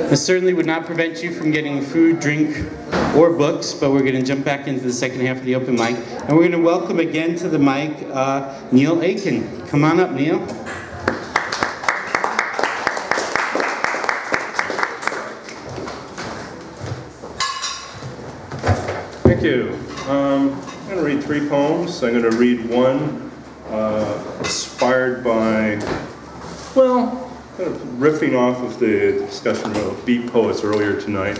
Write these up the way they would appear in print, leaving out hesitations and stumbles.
This certainly would not prevent you from getting food, drink, or books, but we're going to jump back into the second half of the open mic. And we're going to welcome again to the mic Neil Aiken. Come on up, Neil. Thank you. I'm going to read 3 poems. I'm going to read one inspired by, well, kind of riffing off of the discussion about beat poets earlier tonight.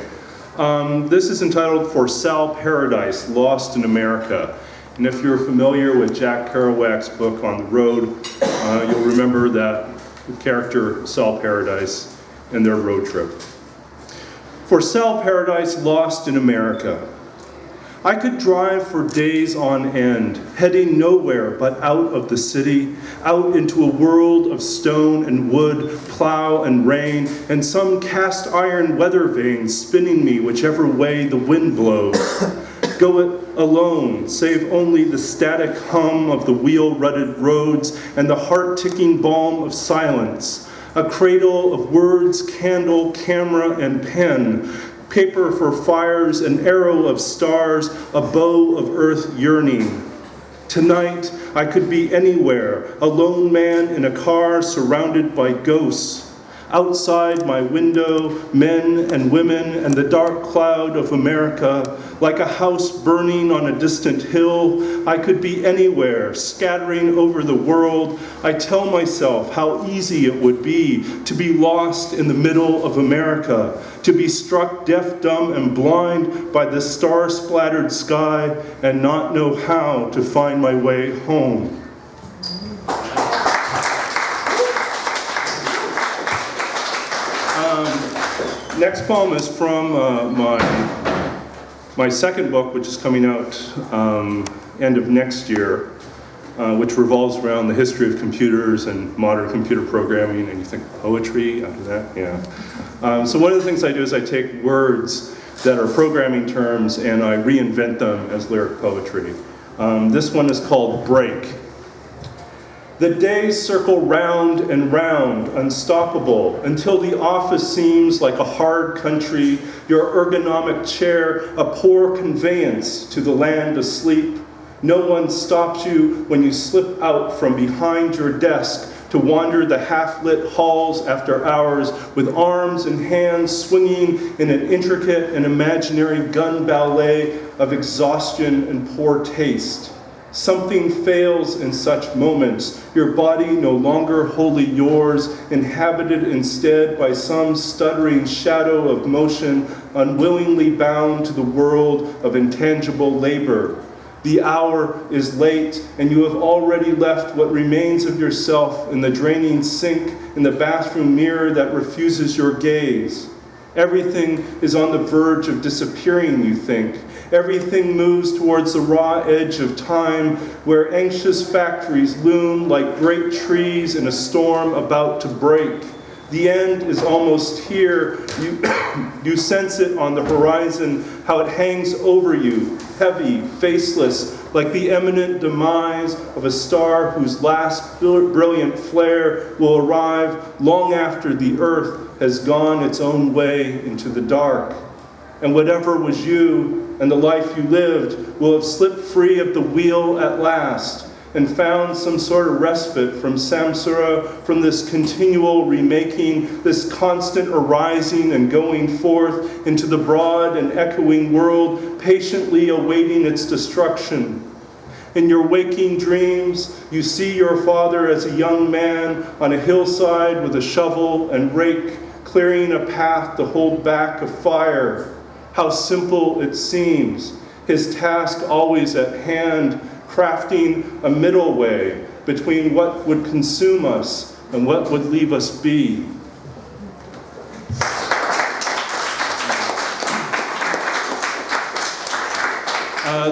This is entitled For Sal Paradise, Lost in America. And if you're familiar with Jack Kerouac's book On the Road, you'll remember that the character Sal Paradise and their road trip. For Sal Paradise, Lost in America. I could drive for days on end, heading nowhere but out of the city, out into a world of stone and wood, plow and rain, and some cast iron weather vane spinning me whichever way the wind blows. Go it alone, save only the static hum of the wheel-rutted roads and the heart-ticking balm of silence. A cradle of words, candle, camera, and pen, paper for fires, an arrow of stars, a bow of earth yearning. Tonight, I could be anywhere, a lone man in a car surrounded by ghosts. Outside my window, men and women and the dark cloud of America, like a house burning on a distant hill. I could be anywhere, scattering over the world. I tell myself how easy it would be to be lost in the middle of America, to be struck deaf, dumb, and blind by the star-splattered sky and not know how to find my way home. Next poem is from my second book, which is coming out end of next year, which revolves around the history of computers and modern computer programming. And you think poetry after that? Yeah. So one of the things I do is I take words that are programming terms and I reinvent them as lyric poetry. This one is called Break. The days circle round and round, unstoppable, until the office seems like a hard country, your ergonomic chair a poor conveyance to the land asleep. No one stops you when you slip out from behind your desk to wander the half-lit halls after hours with arms and hands swinging in an intricate and imaginary gun ballet of exhaustion and poor taste. Something fails in such moments, your body no longer wholly yours, inhabited instead by some stuttering shadow of motion, unwillingly bound to the world of intangible labor. The hour is late, and you have already left what remains of yourself in the draining sink in the bathroom mirror that refuses your gaze. Everything is on the verge of disappearing, you think. Everything moves towards the raw edge of time, where anxious factories loom like great trees in a storm about to break. The end is almost here. You sense it on the horizon, how it hangs over you, heavy, faceless, like the imminent demise of a star whose last brilliant flare will arrive long after the earth has gone its own way into the dark. And whatever was you and the life you lived will have slipped free of the wheel at last and found some sort of respite from samsara, from this continual remaking, this constant arising and going forth into the broad and echoing world, patiently awaiting its destruction. In your waking dreams, you see your father as a young man on a hillside with a shovel and rake, clearing a path to hold back a fire. How simple it seems, his task always at hand, crafting a middle way between what would consume us and what would leave us be.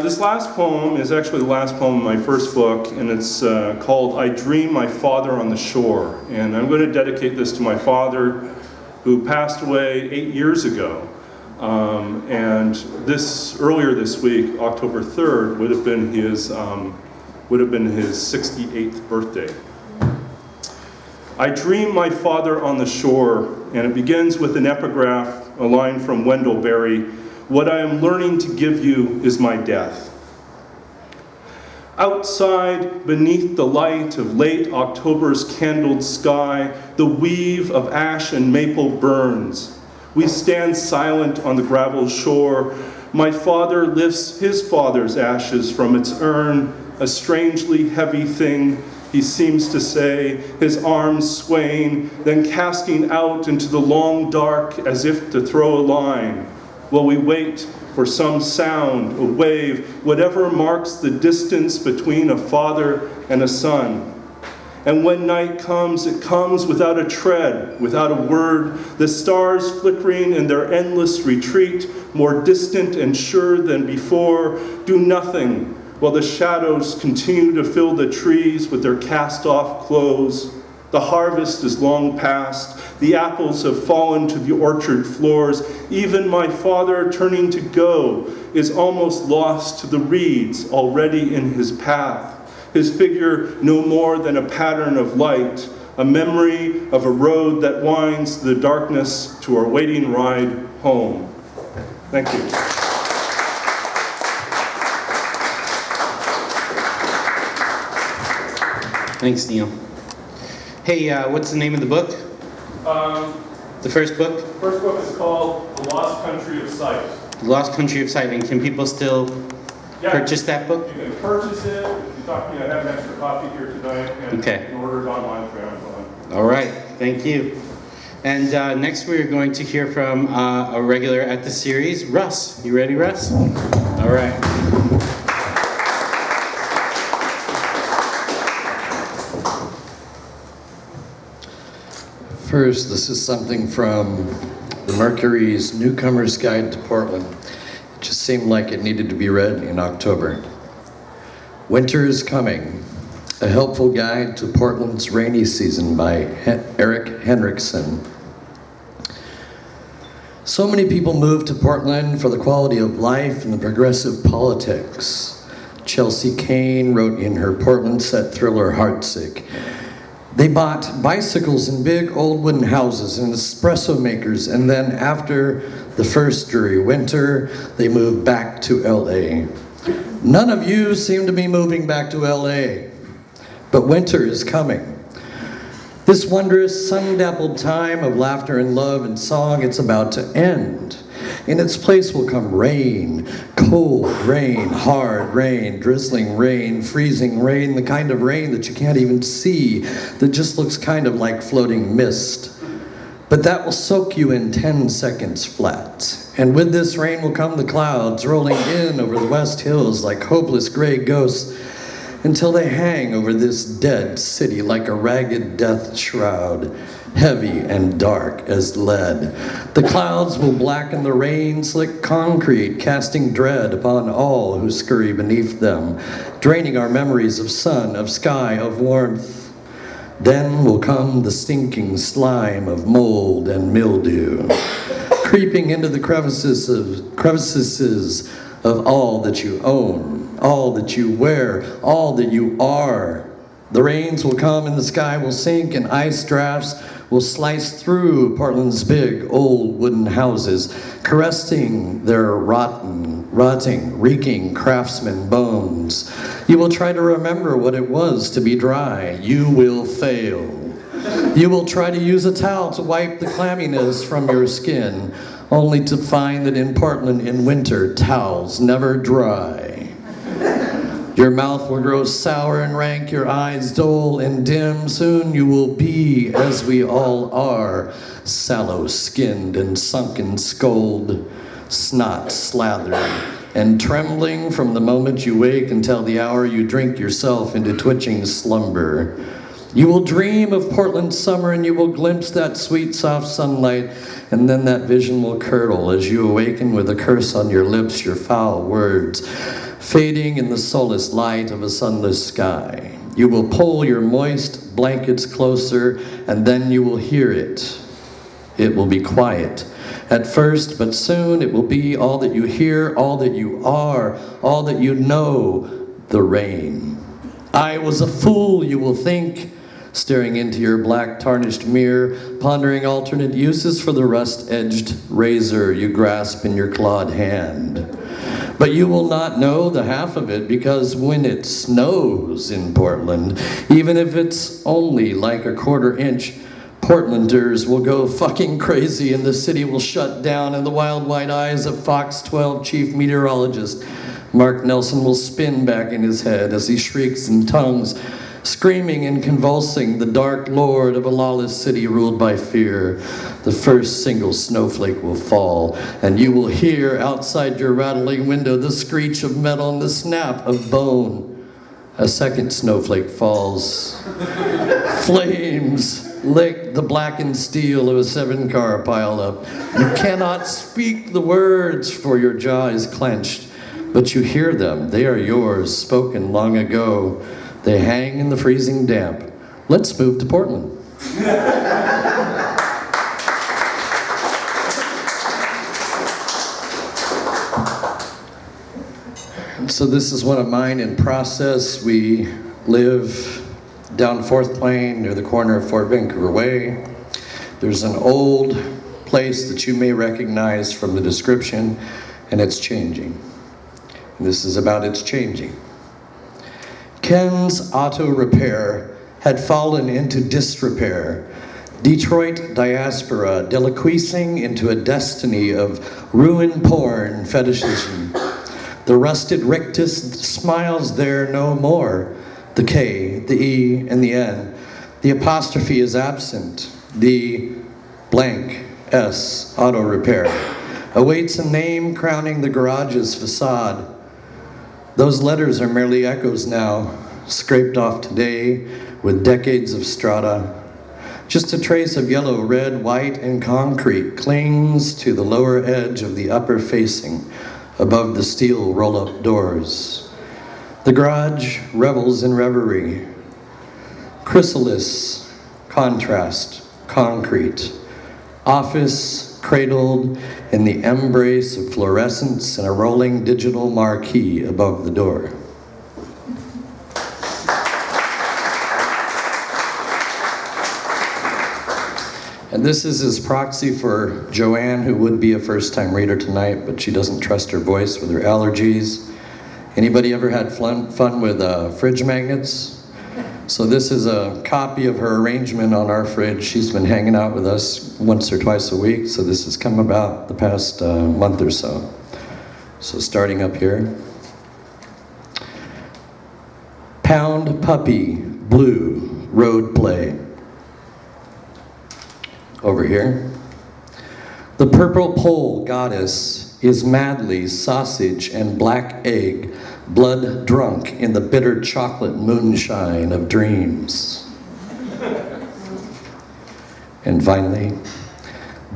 This last poem is actually the last poem in my first book, and it's called I Dream My Father on the Shore. And I'm going to dedicate this to my father, who passed away 8 years ago. And earlier this week, October 3rd, would have been his 68th birthday. I dream my father on the shore, and it begins with an epigraph, a line from Wendell Berry, "What I am learning to give you is my death." Outside, beneath the light of late October's candled sky, the weave of ash and maple burns. We stand silent on the gravel shore. My father lifts his father's ashes from its urn, a strangely heavy thing, he seems to say, his arms swaying, then casting out into the long dark as if to throw a line, while we wait for some sound, a wave, whatever marks the distance between a father and a son. And when night comes, it comes without a tread, without a word, the stars flickering in their endless retreat, more distant and sure than before, do nothing, while the shadows continue to fill the trees with their cast-off clothes. The harvest is long past, the apples have fallen to the orchard floors, even my father turning to go is almost lost to the reeds already in his path. His figure no more than a pattern of light, a memory of a road that winds the darkness to our waiting ride home. Thank you. Thanks, Neil. Hey, what's the name of the book? The first book? First book is called The Lost Country of Sight. The Lost Country of Sight. And can people still purchase that book? You can purchase it. If you talk to me, I have an extra copy here tonight. And Okay. You can order it online through Amazon. All right, thank you. And next we're going to hear from a regular at the series, Russ. You ready, Russ? All right. First, this is something from the Mercury's Newcomer's Guide to Portland. It just seemed like it needed to be read in October. Winter is Coming, a helpful guide to Portland's rainy season by Eric Henriksen. So many people move to Portland for the quality of life and the progressive politics. Chelsea Kane wrote in her Portland set thriller Heartsick, they bought bicycles in big old wooden houses and espresso makers, and then after the first dreary winter, they moved back to LA. None of you seem to be moving back to LA, but winter is coming. This wondrous, sun-dappled time of laughter and love and song, it's about to end. In its place will come rain, cold rain, hard rain, drizzling rain, freezing rain, the kind of rain that you can't even see, that just looks kind of like floating mist. But that will soak you in 10 seconds flat. And with this rain will come the clouds rolling in over the west hills like hopeless gray ghosts, until they hang over this dead city like a ragged death shroud, heavy and dark as lead. The clouds will blacken the rain-slick concrete, casting dread upon all who scurry beneath them, draining our memories of sun, of sky, of warmth. Then will come the stinking slime of mold and mildew, creeping into the crevices of all that you own, all that you wear, all that you are. The rains will come and the sky will sink, and ice drafts will slice through Portland's big old wooden houses, caressing their rotting, reeking craftsman bones. You will try to remember what it was to be dry. You will fail. You will try to use a towel to wipe the clamminess from your skin, only to find that in Portland in winter, towels never dry. Your mouth will grow sour and rank, your eyes dull and dim. Soon you will be, as we all are, sallow-skinned and sunken-skulled, snot slathered, and trembling from the moment you wake until the hour you drink yourself into twitching slumber. You will dream of Portland summer, and you will glimpse that sweet, soft sunlight, and then that vision will curdle as you awaken with a curse on your lips, your foul words fading in the soulless light of a sunless sky. You will pull your moist blankets closer, and then you will hear it. It will be quiet at first, but soon it will be all that you hear, all that you are, all that you know, the rain. I was a fool, you will think, staring into your black tarnished mirror, pondering alternate uses for the rust-edged razor you grasp in your clawed hand. But you will not know the half of it, because when it snows in Portland, even if it's only like a quarter inch, Portlanders will go fucking crazy and the city will shut down, and the wild white eyes of Fox 12 chief meteorologist Mark Nelson will spin back in his head as he shrieks in tongues, screaming and convulsing the dark lord of a lawless city ruled by fear. The first single snowflake will fall, and you will hear outside your rattling window the screech of metal and the snap of bone. A second snowflake falls. Flames lick the blackened steel of a 7-car pileup. You cannot speak the words, for your jaw is clenched, but you hear them. They are yours, spoken long ago. They hang in the freezing damp. Let's move to Portland. So this is one of mine in process. We live down 4th Plain near the corner of Fort Vancouver Way. There's an old place that you may recognize from the description, and it's changing. And this is about its changing. Ken's Auto Repair had fallen into disrepair. Detroit diaspora deliquescing into a destiny of ruined porn fetishism. The rusted rictus smiles there no more. The K, the E, and the N. The apostrophe is absent. The blank S, Auto Repair, awaits a name crowning the garage's facade. Those letters are merely echoes now, scraped off today with decades of strata. Just a trace of yellow, red, white, and concrete clings to the lower edge of the upper facing above the steel roll-up doors. The garage revels in reverie. Chrysalis, contrast, concrete. Office cradled in the embrace of fluorescence and a rolling digital marquee above the door. And this is his proxy for Joanne, who would be a first-time reader tonight, but she doesn't trust her voice with her allergies. Anybody ever had fun with fridge magnets? So this is a copy of her arrangement on our fridge. She's been hanging out with us once or twice a week, so this has come about the past month or so. So starting up here. Pound Puppy Blue Road Play. Over here. The purple pole goddess is madly sausage and black egg, blood drunk in the bitter chocolate moonshine of dreams. And finally,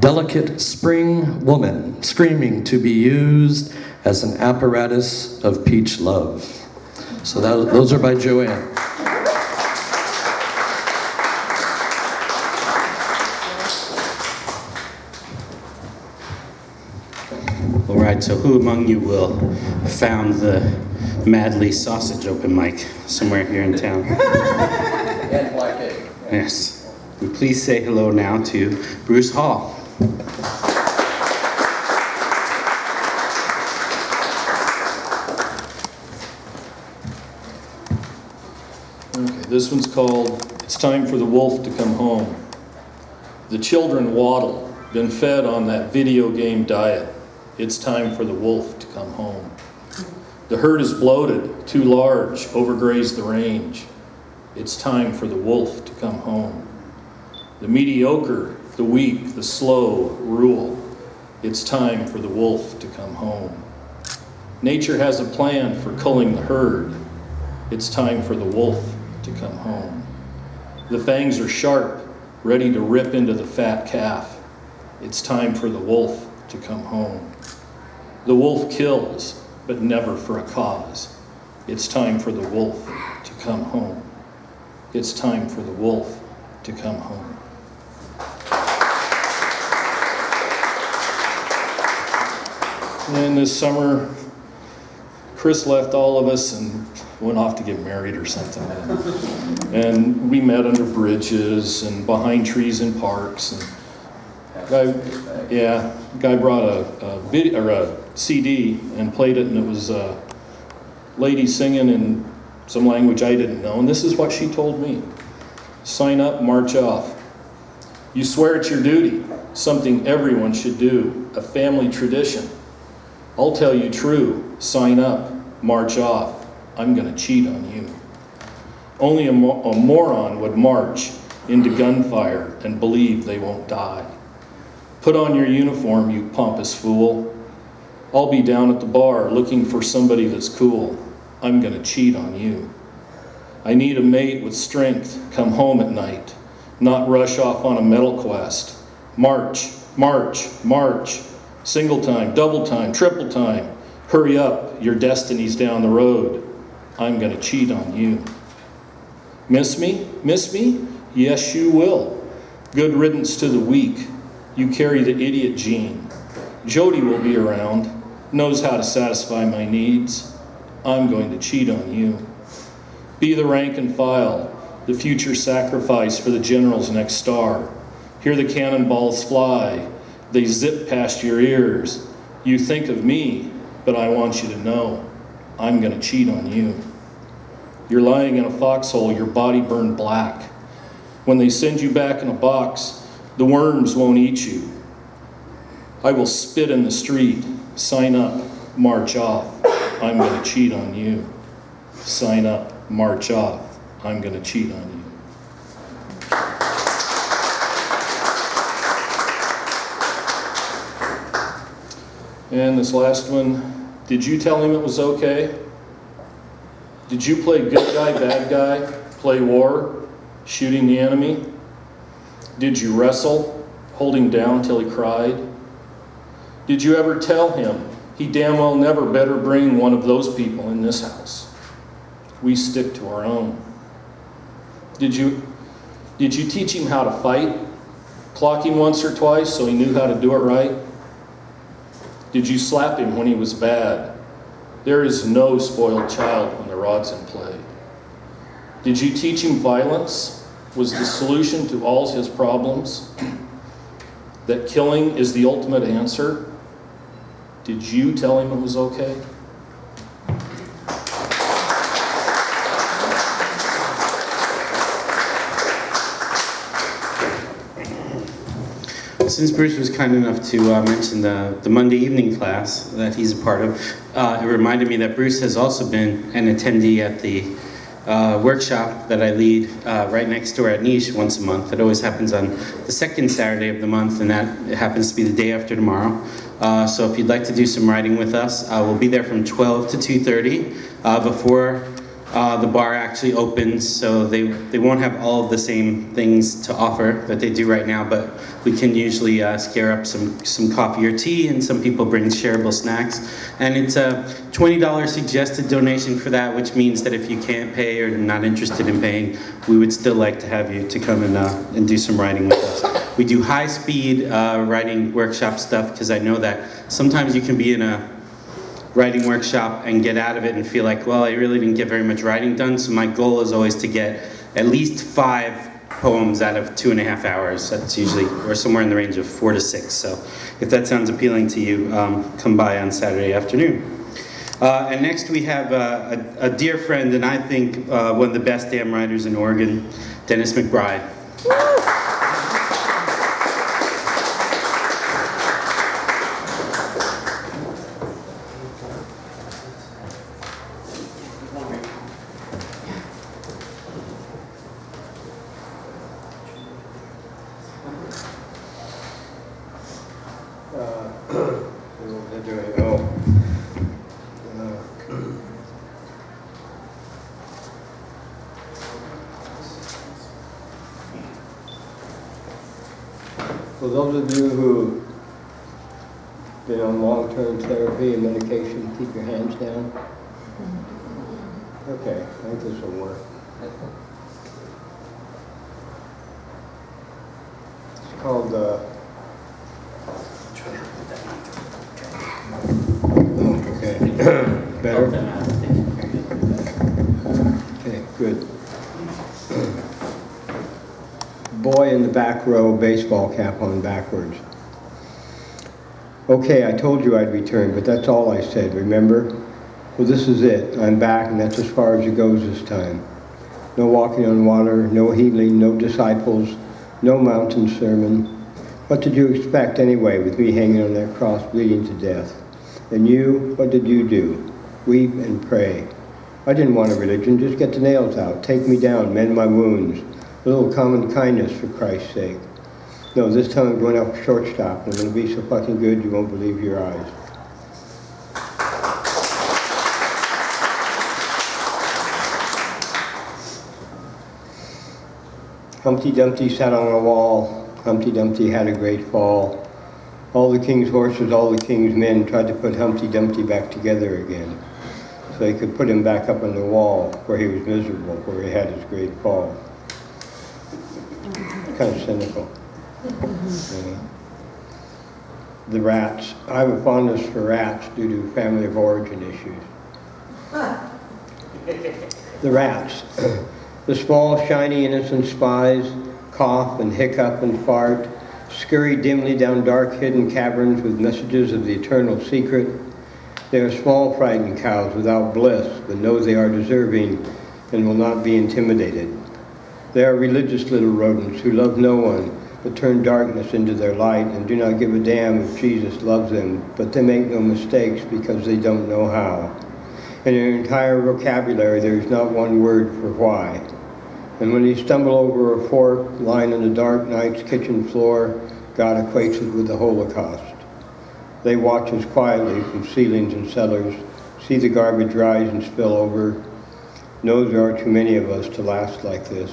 delicate spring woman screaming to be used as an apparatus of peach love. So those are by Joanne. All right, so who among you will found the Madly Sausage open mic somewhere here in town? And black egg. Yes. And please say hello now to Bruce Hall. Okay, this one's called It's Time for the Wolf to Come Home. The children waddle, been fed on that video game diet. It's time for the wolf to come home. The herd is bloated, too large, overgrazed the range. It's time for the wolf to come home. The mediocre, the weak, the slow rule. It's time for the wolf to come home. Nature has a plan for culling the herd. It's time for the wolf to come home. The fangs are sharp, ready to rip into the fat calf. It's time for the wolf to come home. The wolf kills, but never for a cause. It's time for the wolf to come home. It's time for the wolf to come home. And this summer, Chris left all of us and went off to get married or something. And we met under bridges and behind trees in parks. And guy brought a video or a CD and played it, and it was a lady singing in some language I didn't know. And this is what she told me: sign up, march off. You swear it's your duty, something everyone should do, a family tradition. I'll tell you true, sign up, march off. I'm gonna cheat on you. Only a moron would march into gunfire and believe they won't die. Put on your uniform, you pompous fool. I'll be down at the bar looking for somebody that's cool. I'm gonna cheat on you. I need a mate with strength, come home at night, not rush off on a medal quest. March, march, march. Single time, double time, triple time. Hurry up, your destiny's down the road. I'm gonna cheat on you. Miss me? Miss me? Yes, you will. Good riddance to the weak. You carry the idiot gene. Jody will be around, knows how to satisfy my needs. I'm going to cheat on you. Be the rank and file, the future sacrifice for the general's next star. Hear the cannonballs fly. They zip past your ears. You think of me, but I want you to know I'm gonna cheat on you. You're lying in a foxhole, your body burned black. When they send you back in a box, the worms won't eat you. I will spit in the street. Sign up, march off. I'm gonna cheat on you. Sign up, march off. I'm gonna cheat on you. And this last one, did you tell him it was okay? Did you play good guy, bad guy, play war, shooting the enemy? Did you wrestle, hold him down till he cried? Did you ever tell him he damn well never better bring one of those people in this house? We stick to our own. Did you teach him how to fight? Clock him once or twice so he knew how to do it right? Did you slap him when he was bad? There is no spoiled child when the rod's in play. Did you teach him violence was the solution to all his problems? That killing is the ultimate answer? Did you tell him it was okay? Since Bruce was kind enough to mention the Monday evening class that he's a part of, it reminded me that Bruce has also been an attendee at the workshop that I lead right next door at Niche once a month. It always happens on the second Saturday of the month, and that happens to be the day after tomorrow. So if you'd like to do some writing with us, we'll be there from 12 to 2:30 before the bar actually opens, so they won't have all of the same things to offer that they do right now, but we can usually scare up some coffee or tea, and some people bring shareable snacks. And it's a $20 suggested donation for that, which means that if you can't pay or not interested in paying, we would still like to have you to come and do some writing with us. We do high-speed writing workshop stuff, because I know that sometimes you can be in a writing workshop and get out of it and feel like, well, I really didn't get very much writing done, so my goal is always to get at least 5 poems out of 2.5 hours. That's usually, or somewhere in the range of 4 to 6. So if that sounds appealing to you, come by on Saturday afternoon. And next we have a dear friend, and I think one of the best damn writers in Oregon, Dennis McBride. For those of you who've been on long-term therapy and medication, keep your hands down. Okay, I think this will work. It's called, okay, better? in the back row, baseball cap on backwards. Okay, I told you I'd return, but that's all I said, remember? Well, this is it. I'm back, and that's as far as it goes this time. No walking on water, no healing, no disciples, no mountain sermon. What did you expect anyway with me hanging on that cross bleeding to death? And you, what did you do? Weep and pray. I didn't want a religion, just get the nails out, take me down, mend my wounds. A little common kindness for Christ's sake. No, this time I'm going up shortstop, and I'm going to be so fucking good you won't believe your eyes. Humpty Dumpty sat on a wall. Humpty Dumpty had a great fall. All the king's horses, all the king's men tried to put Humpty Dumpty back together again, so they could put him back up on the wall where he was miserable, where he had his great fall. Kind of cynical. The rats. I have a fondness for rats due to family of origin issues. The rats. The small, shiny, innocent spies cough and hiccup and fart, scurry dimly down dark, hidden caverns with messages of the eternal secret. They are small, frightened cows without bliss, but know they are deserving and will not be intimidated. They are religious little rodents who love no one, but turn darkness into their light and do not give a damn if Jesus loves them, but they make no mistakes because they don't know how. In their entire vocabulary, there is not one word for why. And when they stumble over a fork lying on the dark night's kitchen floor, God equates it with the Holocaust. They watch us quietly from ceilings and cellars, see the garbage rise and spill over, know there are too many of us to last like this.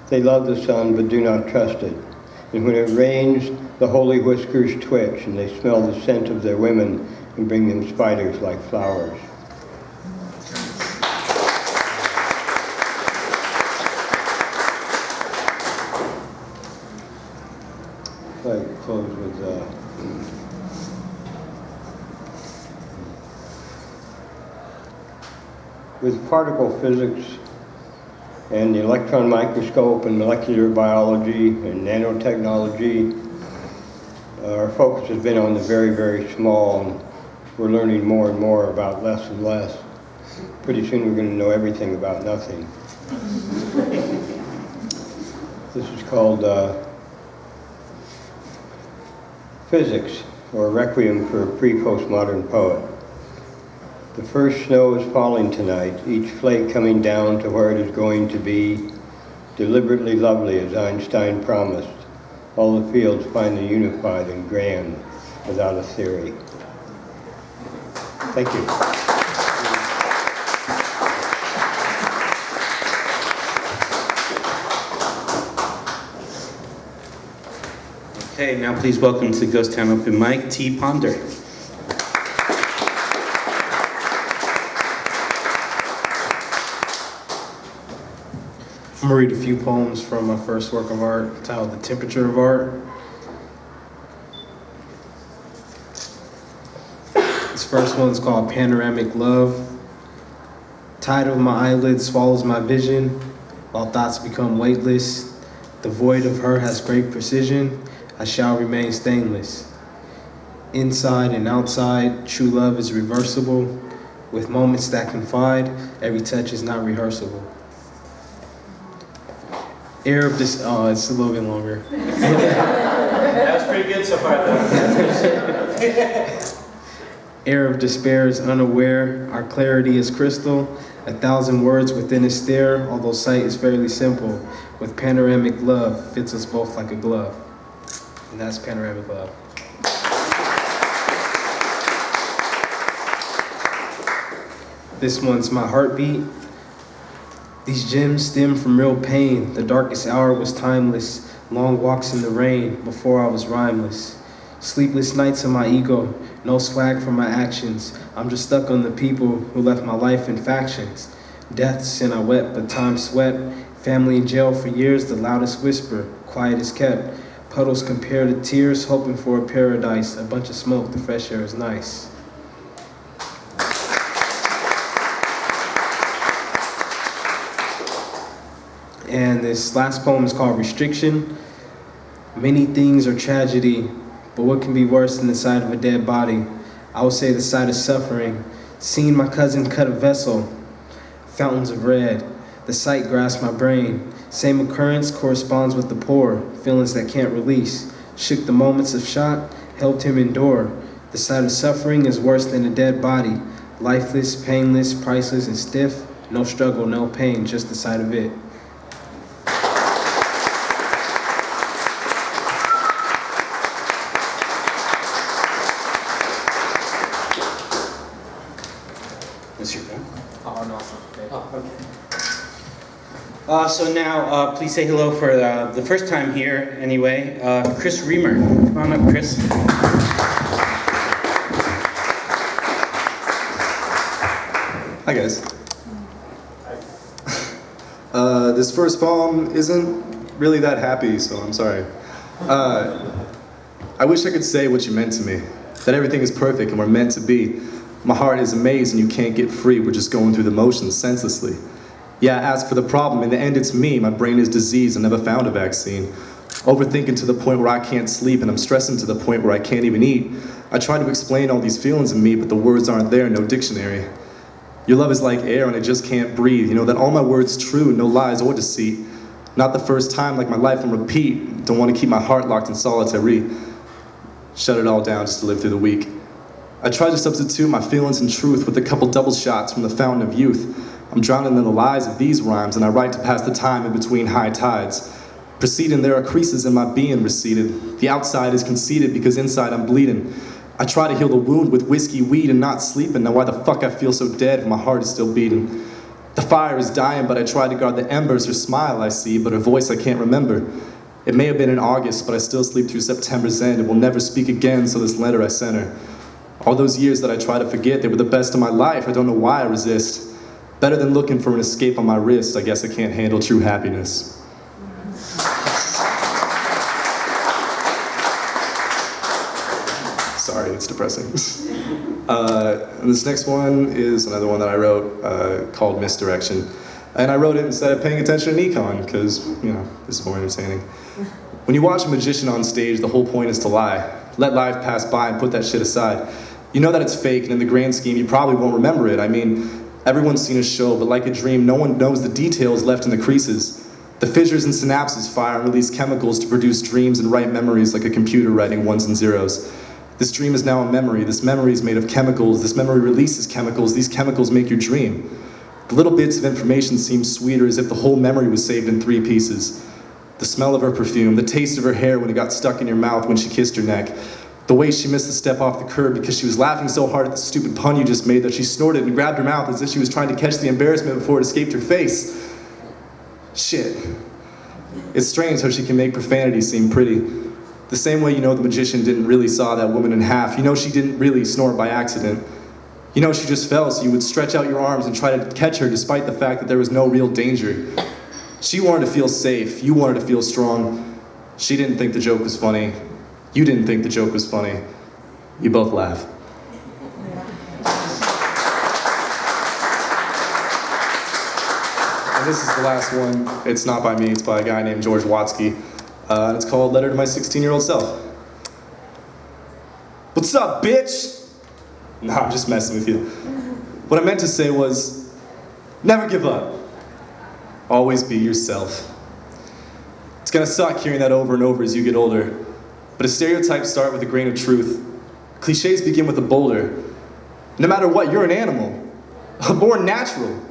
They love the sun but do not trust it. And when it rains, the holy whiskers twitch and they smell the scent of their women and bring them spiders like flowers. I close with particle physics and the electron microscope and molecular biology and nanotechnology. Our focus has been on the very, very small, and we're learning more and more about less and less. Pretty soon we're going to know everything about nothing. This is called Physics, or Requiem for a Pre-Postmodern Poet. The first snow is falling tonight, each flake coming down to where it is going to be, deliberately lovely as Einstein promised, all the fields finally unified and grand, without a theory. Thank you. Okay, now please welcome to Ghost Town Open Mic, T. Ponder. I'm going to read a few poems from my first work of art titled The Temperature of Art. This first one is called Panoramic Love. Tide of my eyelids swallows my vision, while thoughts become weightless. The void of her has great precision, I shall remain stainless. Inside and outside, true love is reversible. With moments that confide, every touch is not rehearsable. Air of this, oh, it's a little bit longer. That's pretty good so far, though. Air of despair is unaware, our clarity is crystal. 1,000 words within a stare, although sight is fairly simple. With panoramic love, fits us both like a glove. And that's Panoramic Love. This one's My Heartbeat. These gems stem from real pain. The darkest hour was timeless. Long walks in the rain before I was rhymeless. Sleepless nights in my ego. No swag for my actions. I'm just stuck on the people who left my life in factions. Deaths and I wept, but time swept. Family in jail for years, the loudest whisper, quiet is kept. Puddles compare to tears, hoping for a paradise. A bunch of smoke, the fresh air is nice. And this last poem is called Restriction. Many things are tragedy, but what can be worse than the sight of a dead body? I would say the sight of suffering. Seeing my cousin cut a vessel, fountains of red. The sight grasped my brain. Same occurrence corresponds with the poor, feelings that can't release. Shook the moments of shock, helped him endure. The sight of suffering is worse than a dead body. Lifeless, painless, priceless, and stiff. No struggle, no pain, just the sight of it. Is your pen? Oh, no, it's okay. So now, please say hello for the first time here, anyway, Chris Reamer. Come on up, Chris. Hi guys. This first poem isn't really that happy, so I'm sorry. I wish I could say what you meant to me, that everything is perfect and we're meant to be. My heart is a maze and you can't get free, we're just going through the motions senselessly. Yeah, ask for the problem, in the end it's me, my brain is diseased, I never found a vaccine. Overthinking to the point where I can't sleep, and I'm stressing to the point where I can't even eat. I try to explain all these feelings in me, but the words aren't there, no dictionary. Your love is like air and I just can't breathe. You know that all my words true, no lies or deceit. Not the first time, like my life on repeat. Don't want to keep my heart locked in solitary. Shut it all down just to live through the week. I try to substitute my feelings and truth with a couple double shots from the fountain of youth. I'm drowning in the lies of these rhymes and I write to pass the time in between high tides. Proceeding, there are creases in my being receded. The outside is conceited because inside I'm bleeding. I try to heal the wound with whiskey, weed, and not sleeping. Now why the fuck I feel so dead if my heart is still beating? The fire is dying, but I try to guard the embers. Her smile I see, but her voice I can't remember. It may have been in August, but I still sleep through September's end and will never speak again, so this letter I sent her. All those years that I try to forget, they were the best of my life. I don't know why I resist. Better than looking for an escape on my wrist, I guess I can't handle true happiness. Sorry, it's depressing. And this next one is another one that I wrote called Misdirection. And I wrote it instead of paying attention to econ, because, you know, this is more entertaining. When you watch a magician on stage, the whole point is to lie. Let life pass by and put that shit aside. You know that it's fake, and in the grand scheme, you probably won't remember it. I mean, everyone's seen a show, but like a dream, no one knows the details left in the creases. The fissures and synapses fire and release chemicals to produce dreams and write memories like a computer writing ones and zeros. This dream is now a memory. This memory is made of chemicals. This memory releases chemicals. These chemicals make your dream. The little bits of information seem sweeter, as if the whole memory was saved in 3 pieces. The smell of her perfume, the taste of her hair when it got stuck in your mouth when she kissed your neck, the way she missed the step off the curb because she was laughing so hard at the stupid pun you just made that she snorted and grabbed her mouth as if she was trying to catch the embarrassment before it escaped her face. Shit. It's strange how she can make profanity seem pretty. The same way you know the magician didn't really saw that woman in half. You know she didn't really snort by accident. You know she just fell, so you would stretch out your arms and try to catch her despite the fact that there was no real danger. She wanted to feel safe. You wanted to feel strong. She didn't think the joke was funny. You didn't think the joke was funny. You both laugh. And this is the last one. It's not by me, it's by a guy named George Watsky. And it's called Letter to My 16-Year-Old Self. What's up, bitch? Nah, I'm just messing with you. What I meant to say was, never give up. Always be yourself. It's gonna suck hearing that over and over as you get older, but stereotypes start with a grain of truth. Cliches begin with a boulder. No matter what, you're an animal, born natural.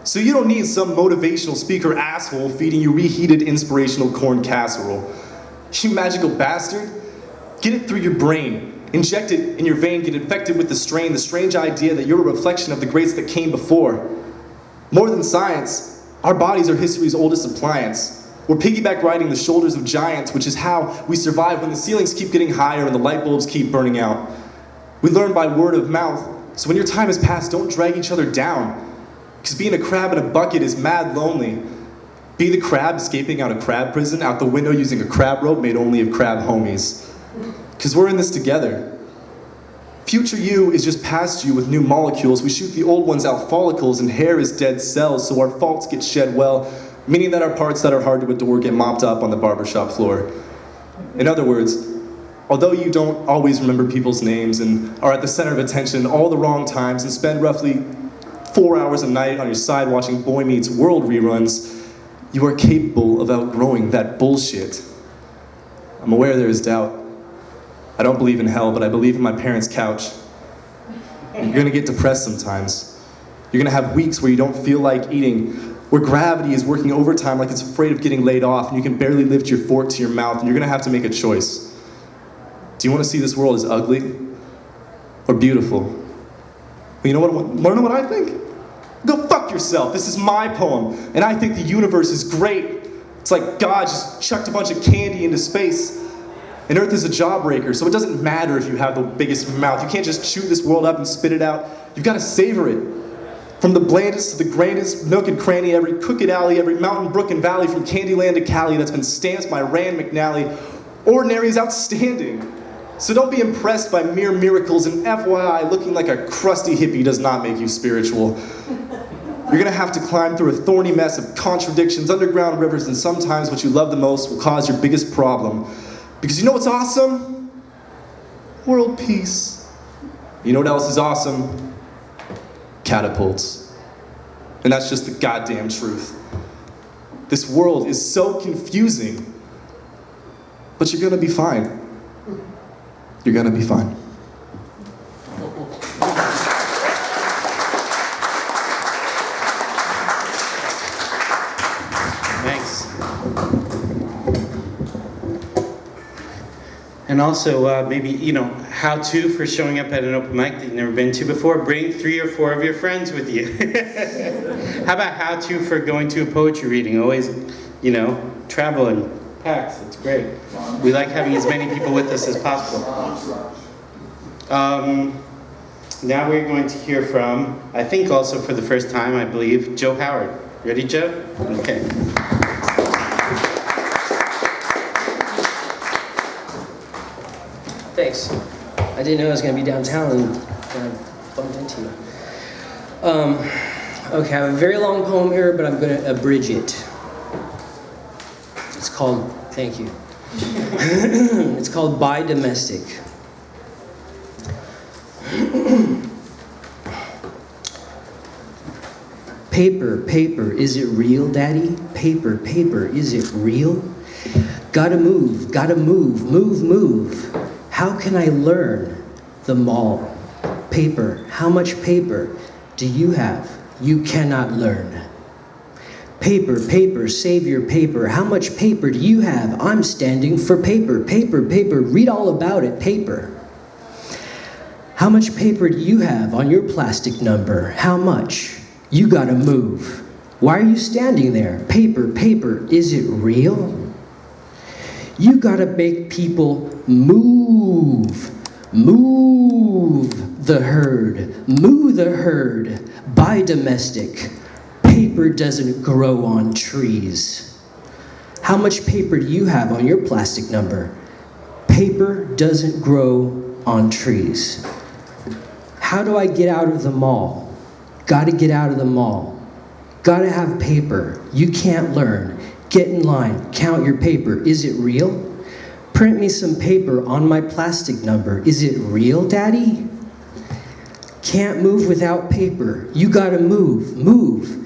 So you don't need some motivational speaker asshole feeding you reheated inspirational corn casserole. You magical bastard, get it through your brain. Inject it in your vein, get infected with the strange idea that you're a reflection of the greats that came before. More than science, our bodies are history's oldest appliance. We're piggyback riding the shoulders of giants, which is how we survive when the ceilings keep getting higher and the light bulbs keep burning out. We learn by word of mouth, so when your time has passed, don't drag each other down. Because being a crab in a bucket is mad lonely. Be the crab escaping out of crab prison, out the window using a crab rope made only of crab homies. Because we're in this together. Future you is just past you with new molecules. We shoot the old ones out follicles and hair is dead cells, so our faults get shed well. meaning that our parts that are hard to adore get mopped up on the barbershop floor. In other words, although you don't always remember people's names and are at the center of attention all the wrong times and spend roughly 4 hours a night on your side watching Boy Meets World reruns, you are capable of outgrowing that bullshit. I'm aware there is doubt. I don't believe in hell, but I believe in my parents' couch. You're gonna get depressed sometimes. You're gonna have weeks where you don't feel like eating, where gravity is working overtime like it's afraid of getting laid off and you can barely lift your fork to your mouth, and you're gonna have to make a choice. Do you want to see this world as ugly or beautiful? Well, you know what I think? Go fuck yourself. This is my poem, and I think the universe is great. It's like God just chucked a bunch of candy into space. And Earth is a jawbreaker, so it doesn't matter if you have the biggest mouth. You can't just chew this world up and spit it out. You've got to savor it. From the blandest to the grandest nook and cranny, every crooked alley, every mountain, brook, and valley, from Candyland to Cali that's been stamped by Rand McNally, ordinary is outstanding. So don't be impressed by mere miracles, and FYI, looking like a crusty hippie does not make you spiritual. You're gonna have to climb through a thorny mess of contradictions, underground rivers, and sometimes what you love the most will cause your biggest problem. Because you know what's awesome? World peace. You know what else is awesome? Catapults. And that's just the goddamn truth. This world is so confusing, but you're gonna be fine. You're gonna be fine. Thanks. And also, maybe, how-to for showing up at an open mic that you've never been to before. Bring 3 or 4 of your friends with you. How about how-to for going to a poetry reading? Always, travel in packs. It's great. We like having as many people with us as possible. Now we're going to hear from, I think also for the first time, I believe, Joe Howard. Ready, Joe? Okay. Thanks. I didn't know I was going to be downtown and bumped into you. Okay, I have a very long poem here, but I'm going to abridge it. It's called, thank you. It's called By Domestic. Paper, paper, is it real, Daddy? Paper, paper, is it real? Gotta move, move, move. How can I learn the mall? Paper, how much paper do you have? You cannot learn. Paper, paper, save your paper. How much paper do you have? I'm standing for paper, paper, paper. Read all about it, paper. How much paper do you have on your plastic number? How much? You gotta move. Why are you standing there? Paper, paper, is it real? You gotta make people move. Move the herd. Moo the herd. Buy domestic. Paper doesn't grow on trees. How much paper do you have on your plastic number? Paper doesn't grow on trees. How do I get out of the mall? Gotta get out of the mall. Gotta have paper. You can't learn. Get in line. Count your paper. Is it real? Print me some paper on my plastic number. Is it real, Daddy? Can't move without paper. You gotta move. Move.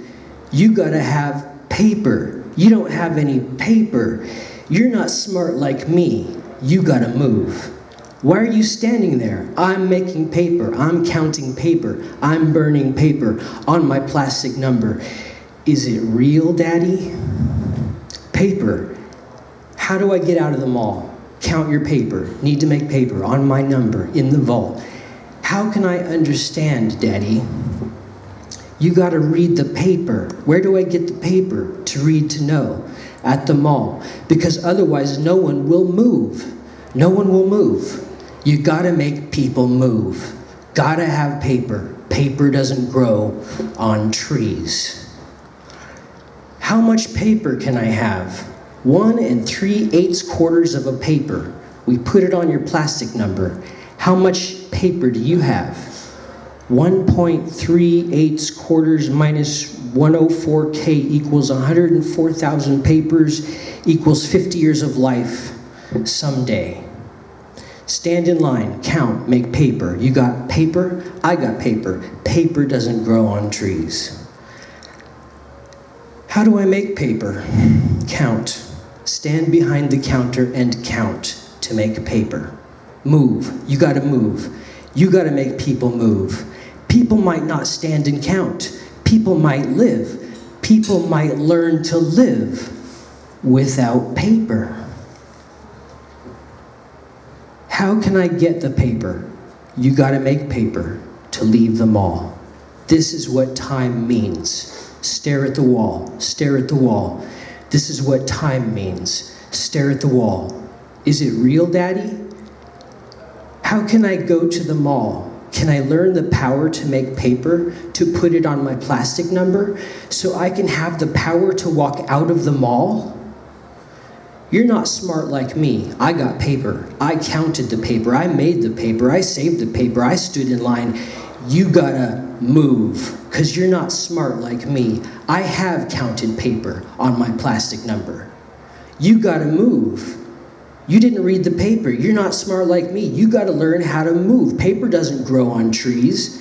You gotta have paper. You don't have any paper. You're not smart like me. You gotta move. Why are you standing there? I'm making paper. I'm counting paper. I'm burning paper on my plastic number. Is it real, Daddy? Paper. How do I get out of the mall? Count your paper. Need to make paper on my number in the vault. How can I understand, Daddy? You gotta read the paper. Where do I get the paper to read to know? At the mall. Because otherwise no one will move. No one will move. You gotta make people move. Gotta have paper. Paper doesn't grow on trees. How much paper can I have? 1 3/8 of a paper. We put it on your plastic number. How much paper do you have? 1.38 quarters minus 104K equals 104,000 papers equals 50 years of life someday. Stand in line, count, make paper. You got paper? I got paper. Paper doesn't grow on trees. How do I make paper? Count. Stand behind the counter and count to make paper. Move. You gotta move. You gotta make people move. People might not stand and count. People might live. People might learn to live without paper. How can I get the paper? You gotta make paper to leave the mall. This is what time means. Stare at the wall, stare at the wall. This is what time means. Stare at the wall. Is it real, Daddy? How can I go to the mall? Can I learn the power to make paper, to put it on my plastic number, so I can have the power to walk out of the mall? You're not smart like me. I got paper. I counted the paper. I made the paper. I saved the paper. I stood in line. You gotta move, because you're not smart like me. I have counted paper on my plastic number. You gotta move. You didn't read the paper. You're not smart like me. You gotta learn how to move. Paper doesn't grow on trees.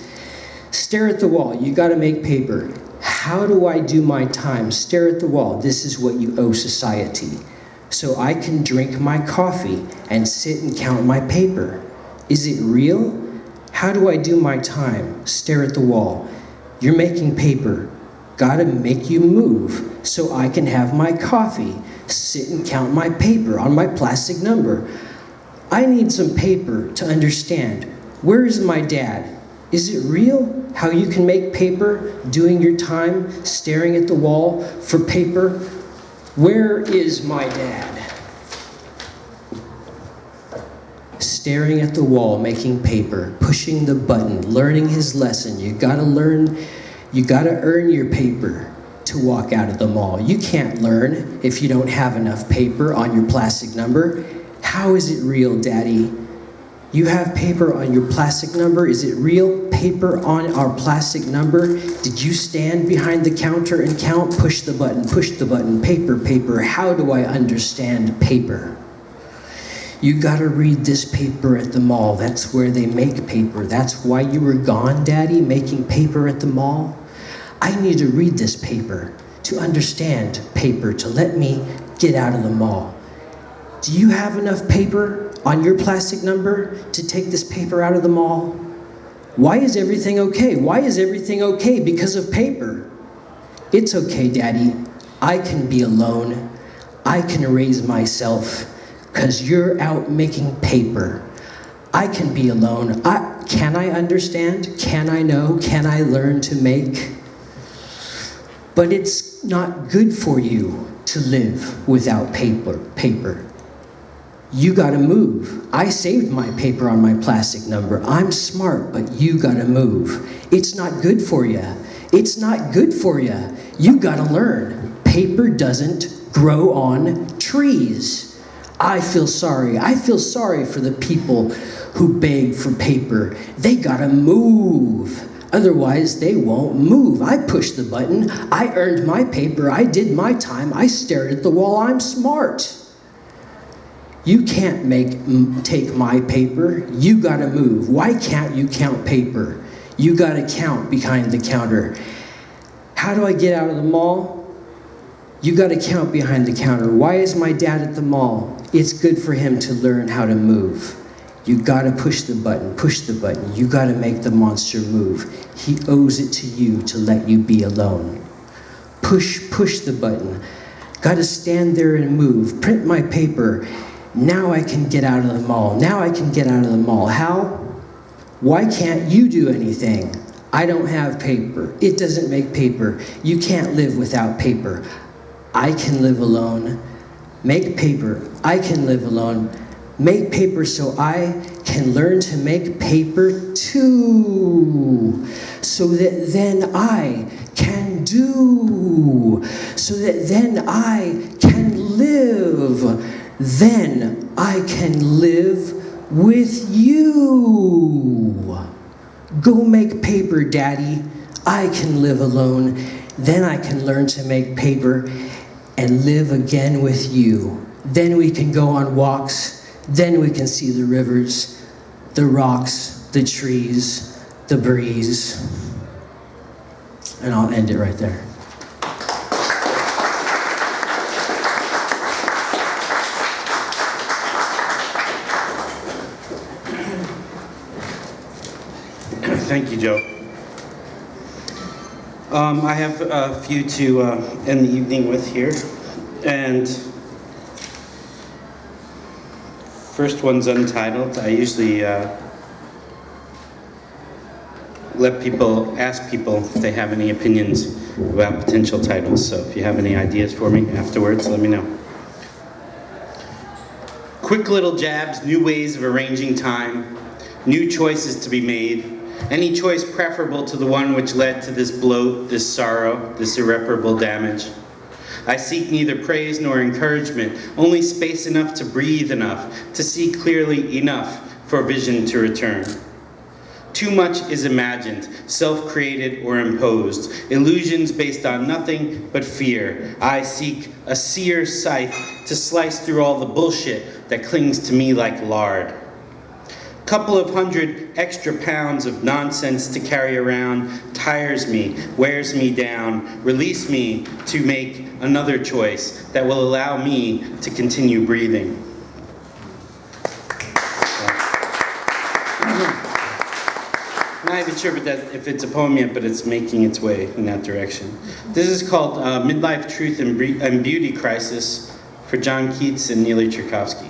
Stare at the wall. You gotta make paper. How do I do my time? Stare at the wall. This is what you owe society. So I can drink my coffee and sit and count my paper. Is it real? How do I do my time? Stare at the wall. You're making paper. Gotta make you move so I can have my coffee. Sit and count my paper on my plastic number. I need some paper to understand. Where is my dad? Is it real how you can make paper doing your time, staring at the wall for paper? Where is my dad? Staring at the wall, making paper, pushing the button, learning his lesson. You gotta earn your paper to walk out of the mall. You can't learn if you don't have enough paper on your plastic number. How is it real, Daddy? You have paper on your plastic number? Is it real paper on our plastic number? Did you stand behind the counter and count? Push the button, paper, paper. How do I understand paper? You gotta read this paper at the mall. That's where they make paper. That's why you were gone, Daddy, making paper at the mall. I need to read this paper to understand paper, to let me get out of the mall. Do you have enough paper on your plastic number to take this paper out of the mall? Why is everything okay? Why is everything okay? Because of paper. It's okay, Daddy. I can be alone. I can raise myself, because you're out making paper. I can be alone. Can I understand? Can I know? Can I learn to make? But it's not good for you to live without paper. You gotta move. I saved my paper on my plastic number. I'm smart, but you gotta move. It's not good for you. It's not good for you. You gotta learn. Paper doesn't grow on trees. I feel sorry. I feel sorry for the people who beg for paper. They gotta move. Otherwise, they won't move. I pushed the button. I earned my paper. I did my time. I stared at the wall. I'm smart. You can't take my paper. You gotta move. Why can't you count paper? You gotta count behind the counter. How do I get out of the mall? You gotta count behind the counter. Why is my dad at the mall? It's good for him to learn how to move. You gotta push the button. You gotta make the monster move. He owes it to you to let you be alone. Push the button. Gotta stand there and move. Print my paper. Now I can get out of the mall. How? Why can't you do anything? I don't have paper. It doesn't make paper. You can't live without paper. I can live alone. Make paper. I can live alone. Make paper so I can learn to make paper too. So that then I can do. So that then I can live. Then I can live with you. Go make paper. paper, Daddy. I can live alone. Then I can learn to make paper and live again with you. Then we can go on walks. Then we can see the rivers, the rocks, the trees, the breeze. And I'll end it right there. Thank you, Joe. I have a few to end the evening with here. And first one's untitled. I usually ask people if they have any opinions about potential titles. So if you have any ideas for me afterwards, let me know. Quick little jabs, new ways of arranging time, new choices to be made. Any choice preferable to the one which led to this bloat, this sorrow, this irreparable damage. I seek neither praise nor encouragement, only space enough to breathe enough, to see clearly enough for vision to return. Too much is imagined, self-created or imposed, illusions based on nothing but fear. I seek a seer scythe to slice through all the bullshit that clings to me like lard. Couple of 100 extra pounds of nonsense to carry around tires me, wears me down, release me to make another choice that will allow me to continue breathing. I'm not even sure if it's a poem yet, but it's making its way in that direction. This is called Midlife Truth and Beauty Crisis for John Keats and Neely Tchaikovsky.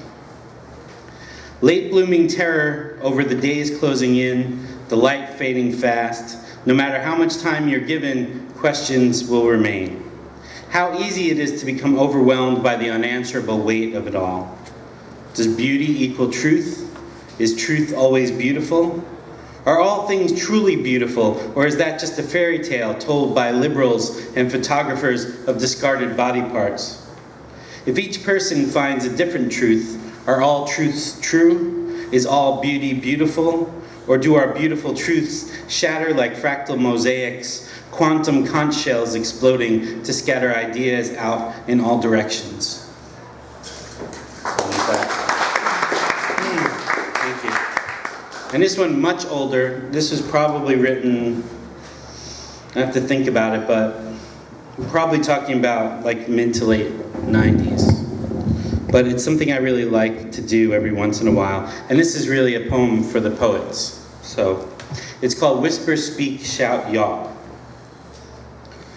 Late blooming terror over the days closing in, the light fading fast. No matter how much time you're given, questions will remain. How easy it is to become overwhelmed by the unanswerable weight of it all. Does beauty equal truth? Is truth always beautiful? Are all things truly beautiful, or is that just a fairy tale told by liberals and photographers of discarded body parts? If each person finds a different truth, are all truths true? Is all beauty beautiful? Or do our beautiful truths shatter like fractal mosaics, quantum conch shells exploding to scatter ideas out in all directions? Thank you. And this one, much older. This was probably written, I have to think about it, but we're probably talking about like mid to late 90s. But it's something I really like to do every once in a while. And this is really a poem for the poets. So it's called Whisper, Speak, Shout, Yaw.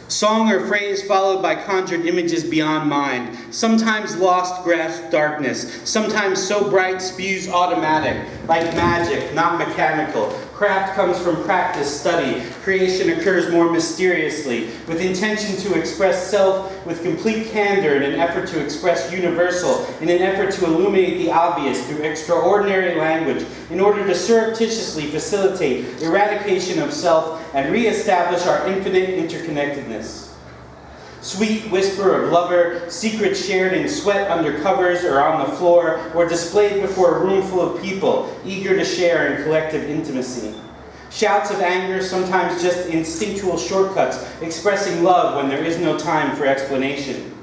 Song or phrase followed by conjured images beyond mind. Sometimes lost grasped darkness. Sometimes so bright spews automatic. Like magic, not mechanical. Craft comes from practice, study. Creation occurs more mysteriously, with intention to express self with complete candor in an effort to express universal, in an effort to illuminate the obvious through extraordinary language, in order to surreptitiously facilitate eradication of self and re-establish our infinite interconnectedness. Sweet whisper of lover, secrets shared in sweat under covers or on the floor, or displayed before a room full of people, eager to share in collective intimacy. Shouts of anger, sometimes just instinctual shortcuts, expressing love when there is no time for explanation.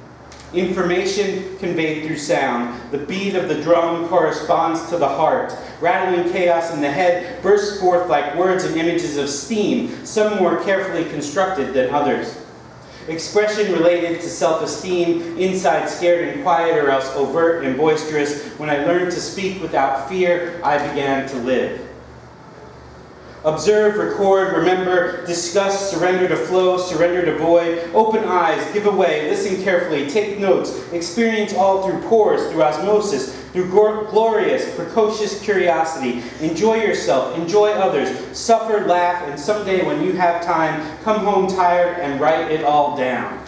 Information conveyed through sound. The beat of the drum corresponds to the heart. Rattling chaos in the head bursts forth like words and images of steam, some more carefully constructed than others. Expression related to self-esteem, inside scared and quiet or else overt and boisterous. When I learned to speak without fear, I began to live. Observe, record, remember, discuss, surrender to flow, surrender to void, open eyes, give away, listen carefully, take notes, experience all through pores, through osmosis, through glorious, precocious curiosity. Enjoy yourself, enjoy others, suffer, laugh, and someday when you have time, come home tired and write it all down.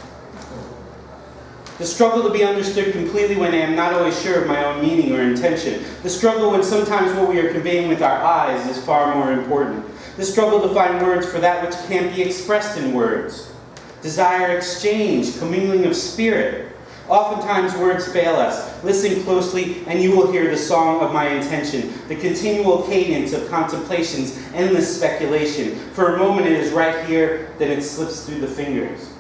The struggle to be understood completely when I am not always sure of my own meaning or intention. The struggle when sometimes what we are conveying with our eyes is far more important. The struggle to find words for that which can't be expressed in words. Desire exchange, commingling of spirit. Oftentimes words fail us. Listen closely and you will hear the song of my intention, the continual cadence of contemplations, endless speculation. For a moment it is right here, then it slips through the fingers.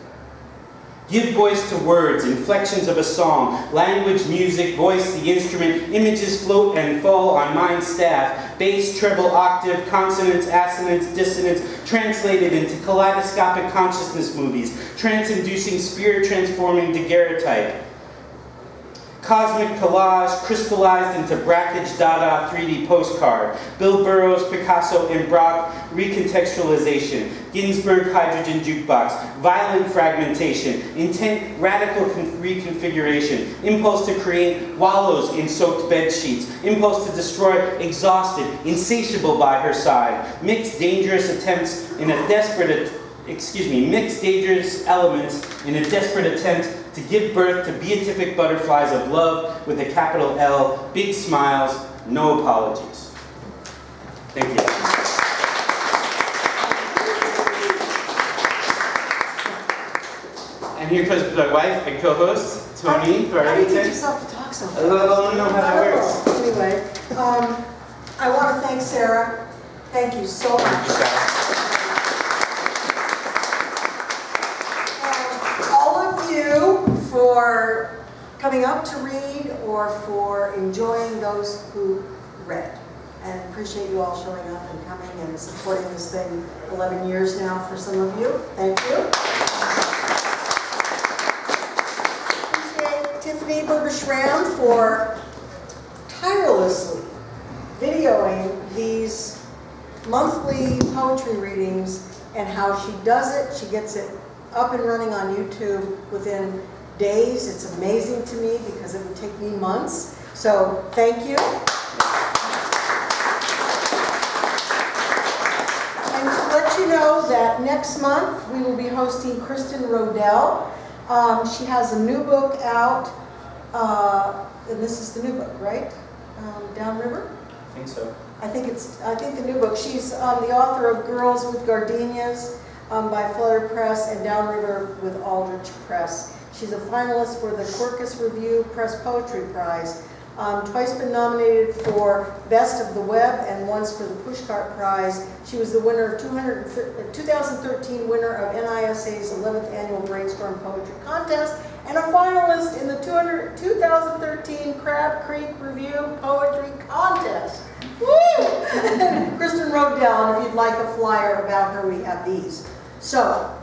Give voice to words, inflections of a song, language, music, voice, the instrument, images float and fall on mind's staff, bass, treble, octave, consonants, assonance, dissonance, translated into kaleidoscopic consciousness movies, trance-inducing, spirit-transforming daguerreotype. Cosmic collage crystallized into brackage Dada 3D postcard. Bill Burroughs, Picasso, and Braque recontextualization. Ginsberg hydrogen jukebox. Violent fragmentation. Intent radical reconfiguration. Impulse to create wallows in soaked bed sheets. Impulse to destroy exhausted, insatiable by her side. Mixed dangerous attempts in a desperate, mixed dangerous elements in a desperate attempt to give birth to beatific butterflies of love with a capital L, big smiles, no apologies. Thank you. And here comes my wife and co-host, Toni. How do you get yourself to talk so fast? I don't know how that works. Anyway, I want to thank Sarah. Thank you so much. For coming up to read or for enjoying those who read. And appreciate you all showing up and coming and supporting this thing 11 years now for some of you. Thank you. Appreciate Tiffany Berger-Schramm for tirelessly videoing these monthly poetry readings and how she does it. She gets it up and running on YouTube within days. It's amazing to me because it would take me months. So thank you. And to let you know that next month we will be hosting Kristen Rodell. She has a new book out, and this is the new book, right? Downriver? I think so. I think the new book. She's the author of Girls with Gardenias by Flutter Press and Downriver with Aldrich Press. She's a finalist for the Quercus Review Press Poetry Prize. Twice been nominated for Best of the Webb and once for the Pushcart Prize. She was the winner of 2013 winner of NISA's 11th Annual Brainstorm Poetry Contest and a finalist in the 2013 Crab Creek Review Poetry Contest. Woo! Kristen Rodell, and if you'd like a flyer about her, we have these. So,